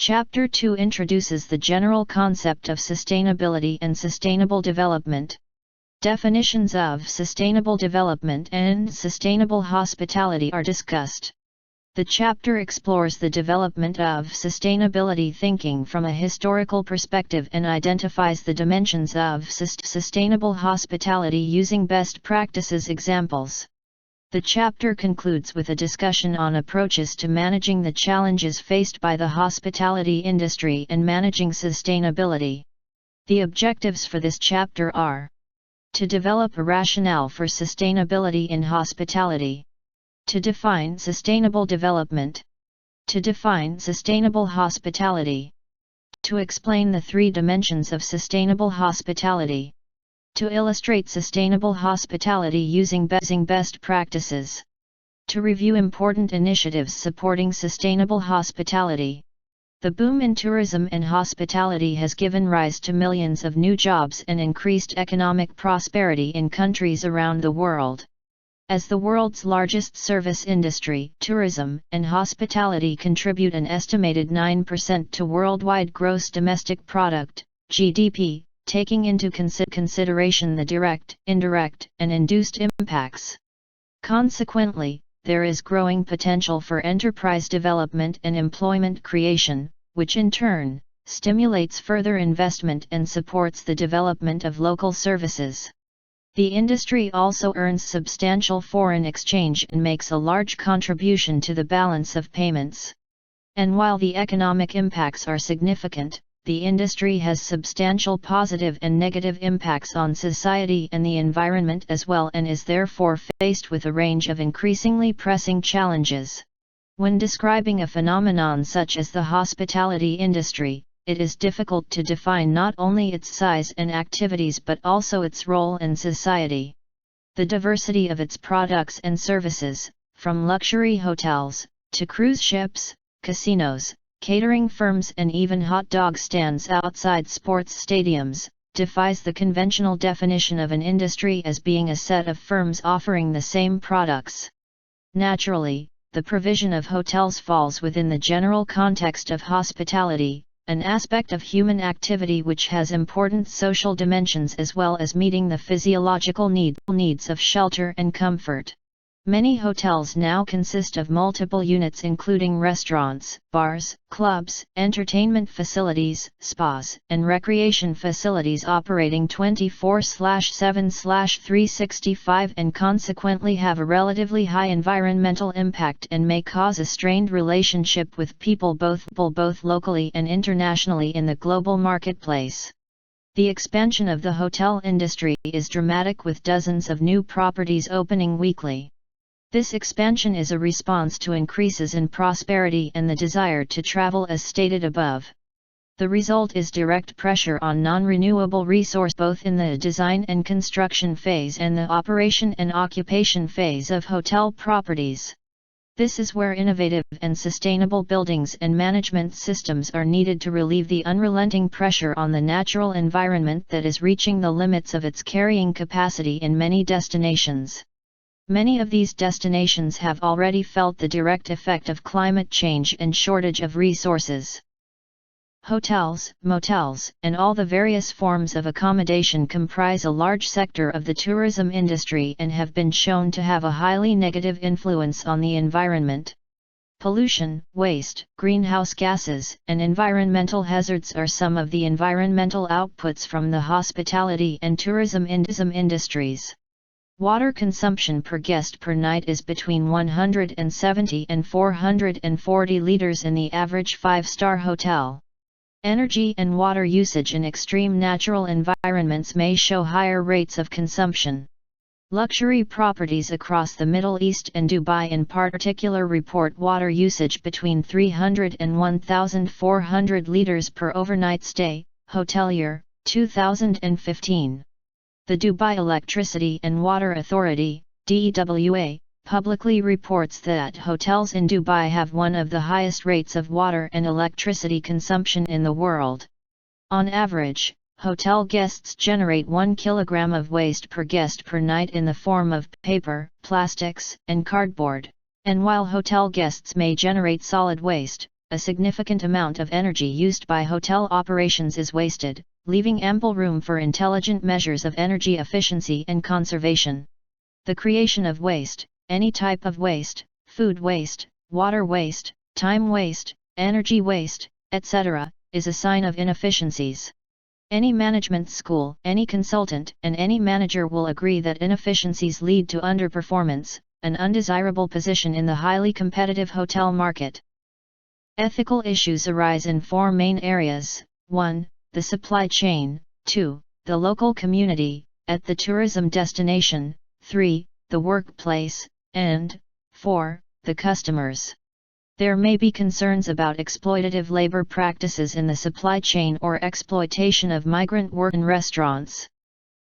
Chapter 2 introduces the general concept of sustainability and sustainable development. Definitions of sustainable development and sustainable hospitality are discussed. The chapter explores the development of sustainability thinking from a historical perspective and identifies the dimensions of sustainable hospitality using best practices examples. The chapter concludes with a discussion on approaches to managing the challenges faced by the hospitality industry and managing sustainability. The objectives for this chapter are: to develop a rationale for sustainability in hospitality, to define sustainable development, to define sustainable hospitality, to explain the three dimensions of sustainable hospitality, to illustrate sustainable hospitality using best practices, to review important initiatives supporting sustainable hospitality. The boom in tourism and hospitality has given rise to millions of new jobs and increased economic prosperity in countries around the world. As the world's largest service industry, tourism and hospitality contribute an estimated 9% to worldwide gross domestic product, GDP, taking into consideration the direct, indirect, and induced impacts. Consequently, there is growing potential for enterprise development and employment creation, which in turn stimulates further investment and supports the development of local services. The industry also earns substantial foreign exchange and makes a large contribution to the balance of payments. And while the economic impacts are significant, the industry has substantial positive and negative impacts on society and the environment as well, and is therefore faced with a range of increasingly pressing challenges. When describing a phenomenon such as the hospitality industry, it is difficult to define not only its size and activities but also its role in society. The diversity of its products and services, from luxury hotels, to cruise ships, casinos, catering firms and even hot dog stands outside sports stadiums, defies the conventional definition of an industry as being a set of firms offering the same products. Naturally, the provision of hotels falls within the general context of hospitality, an aspect of human activity which has important social dimensions as well as meeting the physiological needs of shelter and comfort. Many hotels now consist of multiple units including restaurants, bars, clubs, entertainment facilities, spas, and recreation facilities operating 24/7/365 and consequently have a relatively high environmental impact and may cause a strained relationship with people both locally and internationally in the global marketplace. The expansion of the hotel industry is dramatic with dozens of new properties opening weekly. This expansion is a response to increases in prosperity and the desire to travel as stated above. The result is direct pressure on non-renewable resource both in the design and construction phase and the operation and occupation phase of hotel properties. This is where innovative and sustainable buildings and management systems are needed to relieve the unrelenting pressure on the natural environment that is reaching the limits of its carrying capacity in many destinations. Many of these destinations have already felt the direct effect of climate change and shortage of resources. Hotels, motels, and all the various forms of accommodation comprise a large sector of the tourism industry and have been shown to have a highly negative influence on the environment. Pollution, waste, greenhouse gases, and environmental hazards are some of the environmental outputs from the hospitality and tourism industries. Water consumption per guest per night is between 170 and 440 liters in the average 5-star hotel. Energy and water usage in extreme natural environments may show higher rates of consumption. Luxury properties across the Middle East and Dubai in particular report water usage between 300 and 1,400 liters per overnight stay. Hotelier, 2015. The Dubai Electricity and Water Authority, DEWA, publicly reports that hotels in Dubai have one of the highest rates of water and electricity consumption in the world. On average, hotel guests generate 1 kilogram of waste per guest per night in the form of paper, plastics, and cardboard. And while hotel guests may generate solid waste, a significant amount of energy used by hotel operations is wasted, leaving ample room for intelligent measures of energy efficiency and conservation. The creation of waste, any type of waste, food waste, water waste, time waste, energy waste, etc., is a sign of inefficiencies. Any management school, any consultant, and any manager will agree that inefficiencies lead to underperformance, an undesirable position in the highly competitive hotel market. Ethical issues arise in four main areas: 1. The supply chain, 2. The local community, at the tourism destination, 3. The workplace, and 4. The customers. There may be concerns about exploitative labor practices in the supply chain or exploitation of migrant work in restaurants.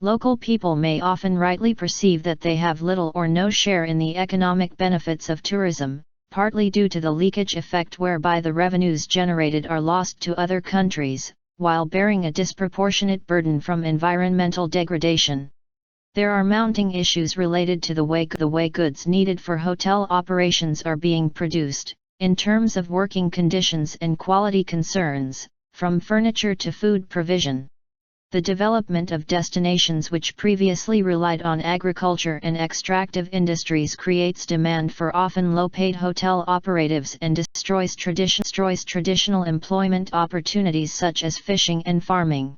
Local people may often rightly perceive that they have little or no share in the economic benefits of tourism, partly due to the leakage effect whereby the revenues generated are lost to other countries, while bearing a disproportionate burden from environmental degradation. There are mounting issues related to the way goods needed for hotel operations are being produced, in terms of working conditions and quality concerns, from furniture to food provision. The development of destinations which previously relied on agriculture and extractive industries creates demand for often low-paid hotel operatives and destroys traditional employment opportunities such as fishing and farming.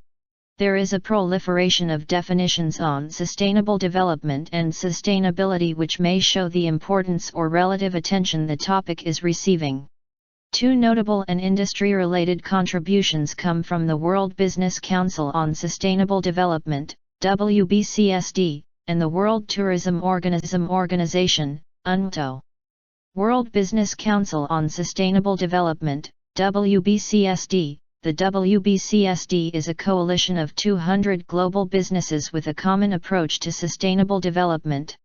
There is a proliferation of definitions on sustainable development and sustainability which may show the importance or relative attention the topic is receiving. Two notable and industry-related contributions come from the World Business Council on Sustainable Development, WBCSD, and the World Tourism Organization, UNTO. World Business Council on Sustainable Development, WBCSD. The WBCSD is a coalition of 200 global businesses with a common approach to sustainable development.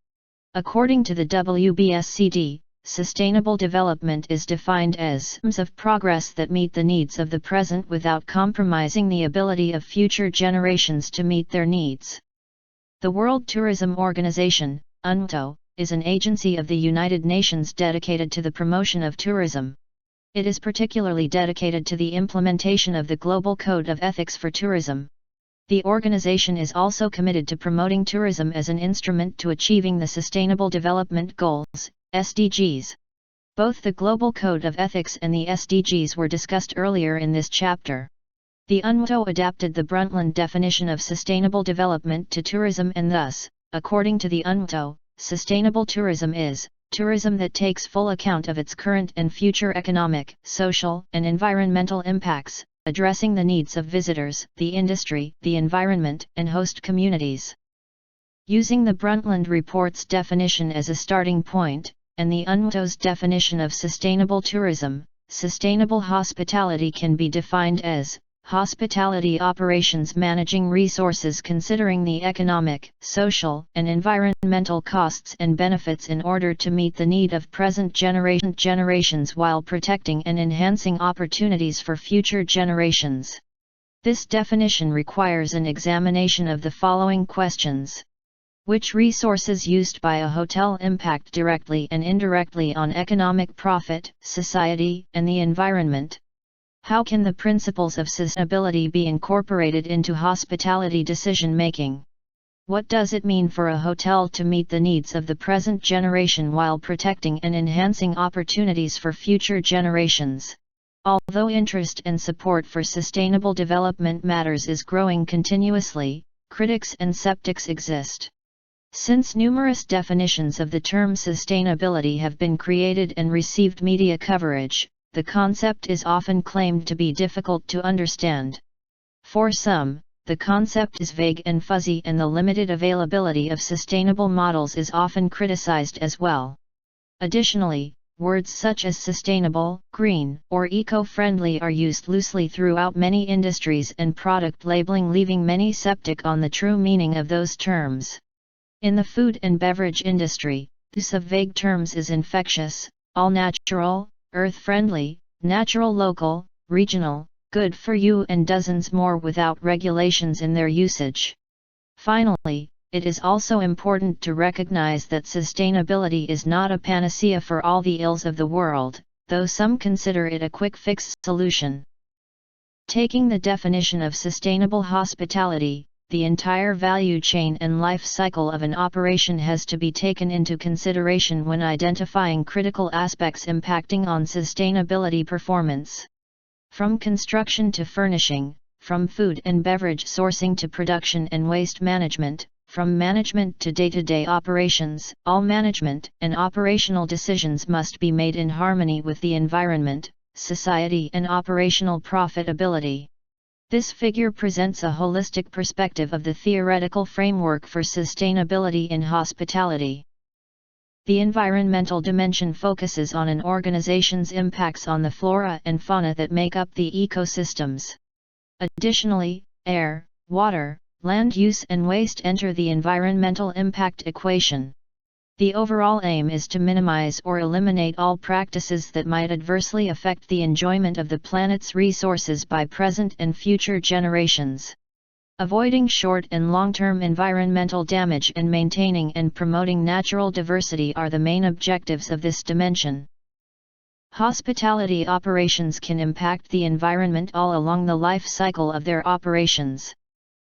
According to the WBSCD, sustainable development is defined as of progress that meet the needs of the present without compromising the ability of future generations to meet their needs. The World Tourism Organization, UNTO, is an agency of the United Nations dedicated to the promotion of tourism. It is particularly dedicated to the implementation of the Global Code of Ethics for Tourism. The organization is also committed to promoting tourism as an instrument to achieving the Sustainable Development Goals, SDGs. Both the Global Code of Ethics and the SDGs were discussed earlier in this chapter. The UNTO adapted the Brundtland definition of sustainable development to tourism, and thus, according to the UNTO, sustainable tourism is tourism that takes full account of its current and future economic, social, and environmental impacts, addressing the needs of visitors, the industry, the environment, and host communities. Using the Brundtland Report's definition as a starting point, and the UNTO's definition of sustainable tourism, sustainable hospitality can be defined as hospitality operations managing resources considering the economic, social, and environmental costs and benefits in order to meet the need of present generations while protecting and enhancing opportunities for future generations. This definition requires an examination of the following questions. Which resources used by a hotel impact directly and indirectly on economic profit, society, and the environment? How can the principles of sustainability be incorporated into hospitality decision-making? What does it mean for a hotel to meet the needs of the present generation while protecting and enhancing opportunities for future generations? Although interest and support for sustainable development matters is growing continuously, critics and skeptics exist. Since numerous definitions of the term sustainability have been created and received media coverage, the concept is often claimed to be difficult to understand. For some, the concept is vague and fuzzy, and the limited availability of sustainable models is often criticized as well. Additionally, words such as sustainable, green, or eco-friendly are used loosely throughout many industries and product labeling, leaving many skeptic on the true meaning of those terms. In the food and beverage industry, use of vague terms is infectious: all natural, earth-friendly, natural, local, regional, good for you, and dozens more without regulations in their usage. Finally, it is also important to recognize that sustainability is not a panacea for all the ills of the world, though some consider it a quick fix solution. Taking the definition of sustainable hospitality, the entire value chain and life cycle of an operation has to be taken into consideration when identifying critical aspects impacting on sustainability performance. From construction to furnishing, from food and beverage sourcing to production and waste management, from management to day-to-day operations, all management and operational decisions must be made in harmony with the environment, society and operational profitability. This figure presents a holistic perspective of the theoretical framework for sustainability in hospitality. The environmental dimension focuses on an organization's impacts on the flora and fauna that make up the ecosystems. Additionally, air, water, land use and waste enter the environmental impact equation. The overall aim is to minimize or eliminate all practices that might adversely affect the enjoyment of the planet's resources by present and future generations. Avoiding short and long-term environmental damage and maintaining and promoting natural diversity are the main objectives of this dimension. Hospitality operations can impact the environment all along the life cycle of their operations.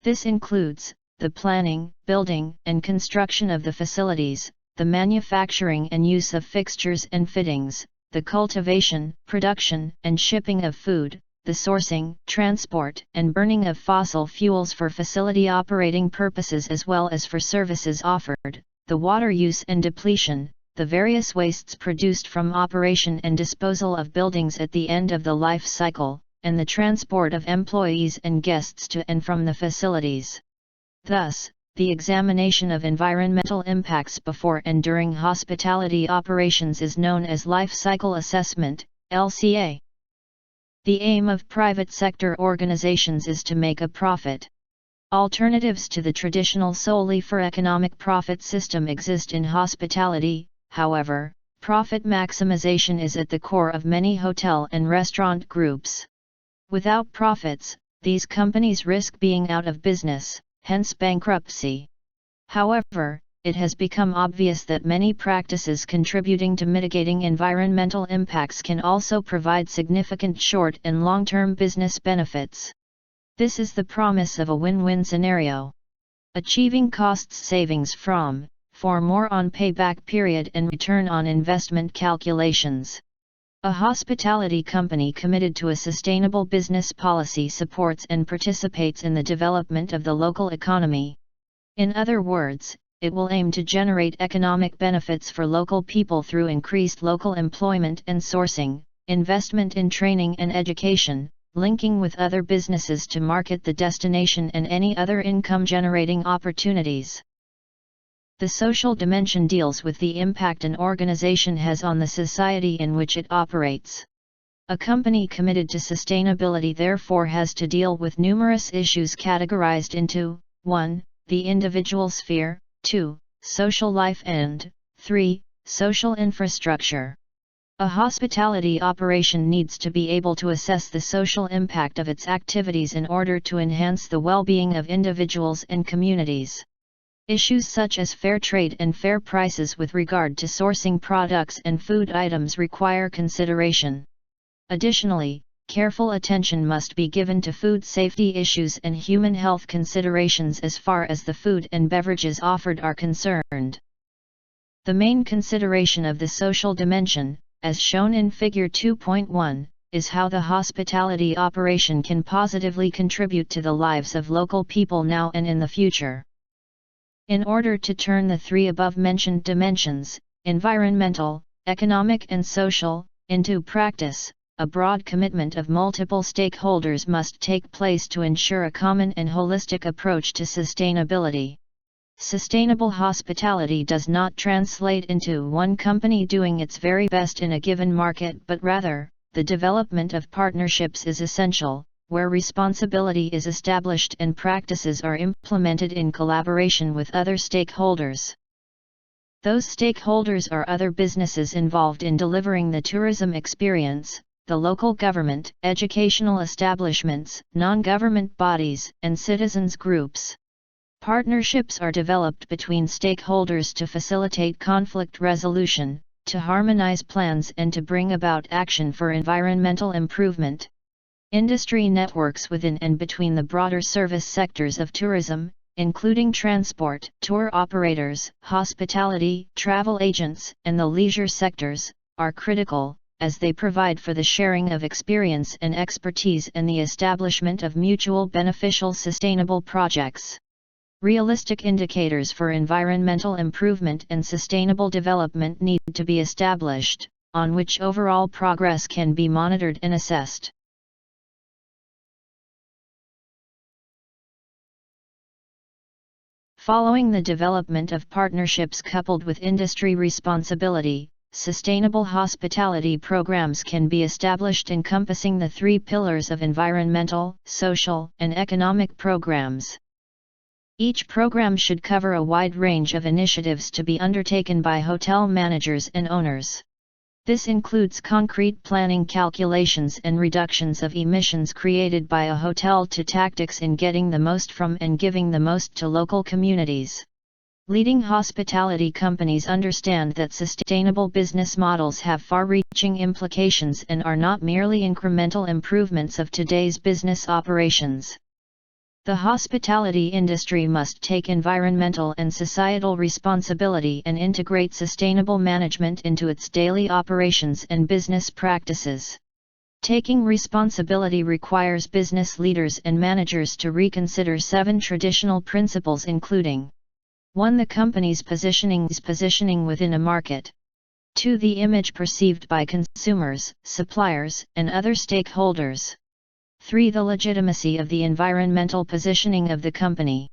This includes the planning, building, and construction of the facilities, the manufacturing and use of fixtures and fittings, the cultivation, production, and shipping of food, the sourcing, transport, and burning of fossil fuels for facility operating purposes as well as for services offered, the water use and depletion, the various wastes produced from operation and disposal of buildings at the end of the life cycle, and the transport of employees and guests to and from the facilities. Thus, the examination of environmental impacts before and during hospitality operations is known as life cycle assessment, LCA. The aim of private sector organizations is to make a profit. Alternatives to the traditional solely for economic profit system exist in hospitality, however, profit maximization is at the core of many hotel and restaurant groups. Without profits, these companies risk being out of business, hence bankruptcy. However, it has become obvious that many practices contributing to mitigating environmental impacts can also provide significant short and long-term business benefits. This is the promise of a win-win scenario. Achieving cost savings for more on payback period and return on investment calculations. A hospitality company committed to a sustainable business policy supports and participates in the development of the local economy. In other words, it will aim to generate economic benefits for local people through increased local employment and sourcing, investment in training and education, linking with other businesses to market the destination and any other income-generating opportunities. The social dimension deals with the impact an organization has on the society in which it operates. A company committed to sustainability therefore has to deal with numerous issues categorized into 1. The individual sphere, 2. Social life and 3. Social infrastructure. A hospitality operation needs to be able to assess the social impact of its activities in order to enhance the well-being of individuals and communities. Issues such as fair trade and fair prices with regard to sourcing products and food items require consideration. Additionally, careful attention must be given to food safety issues and human health considerations as far as the food and beverages offered are concerned. The main consideration of the social dimension, as shown in Figure 2.1, is how the hospitality operation can positively contribute to the lives of local people now and in the future. In order to turn the three above-mentioned dimensions, environmental, economic and social, into practice, a broad commitment of multiple stakeholders must take place to ensure a common and holistic approach to sustainability. Sustainable hospitality does not translate into one company doing its very best in a given market, but rather, the development of partnerships is essential, where responsibility is established and practices are implemented in collaboration with other stakeholders. Those stakeholders are other businesses involved in delivering the tourism experience, the local government, educational establishments, non-government bodies, and citizens groups. Partnerships are developed between stakeholders to facilitate conflict resolution, to harmonize plans and to bring about action for environmental improvement. Industry networks within and between the broader service sectors of tourism, including transport, tour operators, hospitality, travel agents, and the leisure sectors, are critical, as they provide for the sharing of experience and expertise and the establishment of mutual beneficial sustainable projects. Realistic indicators for environmental improvement and sustainable development need to be established, on which overall progress can be monitored and assessed. Following the development of partnerships coupled with industry responsibility, sustainable hospitality programs can be established encompassing the three pillars of environmental, social, and economic programs. Each program should cover a wide range of initiatives to be undertaken by hotel managers and owners. This includes concrete planning calculations and reductions of emissions created by a hotel to tactics in getting the most from and giving the most to local communities. Leading hospitality companies understand that sustainable business models have far-reaching implications and are not merely incremental improvements of today's business operations. The hospitality industry must take environmental and societal responsibility and integrate sustainable management into its daily operations and business practices. Taking responsibility requires business leaders and managers to reconsider 7 traditional principles including 1. The company's positioning within a market. 2. The image perceived by consumers, suppliers, and other stakeholders. 3. The legitimacy of the environmental positioning of the company.